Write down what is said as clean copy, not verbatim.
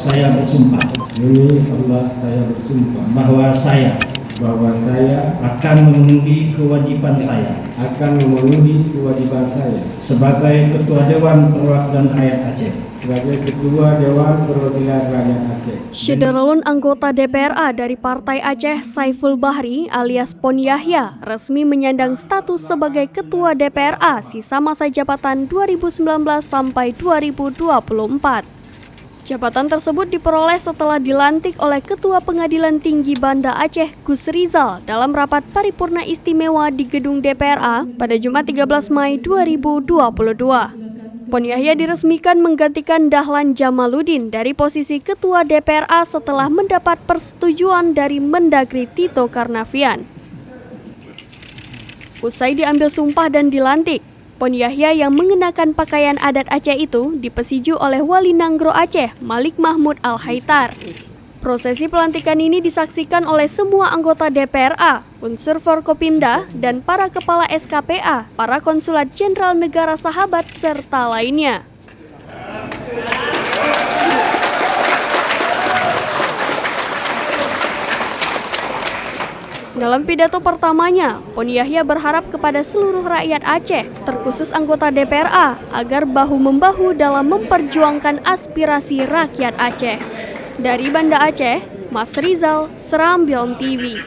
saya bersumpah demi Allah saya bersumpah bahwa saya akan memenuhi kewajiban saya sebagai Ketua Dewan Perwakilan Rakyat Aceh. Syederalun anggota DPRA dari Partai Aceh Saiful Bahri alias Pon Yahya resmi menyandang status sebagai Ketua DPRA sisa masa jabatan 2019 sampai 2024. Jabatan tersebut diperoleh setelah dilantik oleh Ketua Pengadilan Tinggi Banda Aceh Gus Rizal dalam rapat paripurna istimewa di gedung DPRA pada Jumat 13 Mei 2022. Pon Yahya diresmikan menggantikan Dahlan Jamaluddin dari posisi Ketua DPRA setelah mendapat persetujuan dari Mendagri Tito Karnavian. Usai diambil sumpah dan dilantik, Pon Yahya yang mengenakan pakaian adat Aceh itu dipesiju oleh Wali Nanggro Aceh, Malik Mahmud Al-Haitar. Prosesi pelantikan ini disaksikan oleh semua anggota DPRA, unsur Forkopimda, dan para kepala SKPA, para konsulat jenderal negara sahabat, serta lainnya. Dalam pidato pertamanya, Pon Yahya berharap kepada seluruh rakyat Aceh, terkhusus anggota DPRA, agar bahu-membahu dalam memperjuangkan aspirasi rakyat Aceh. Dari Banda Aceh, Mas Rizal, Serambion TV.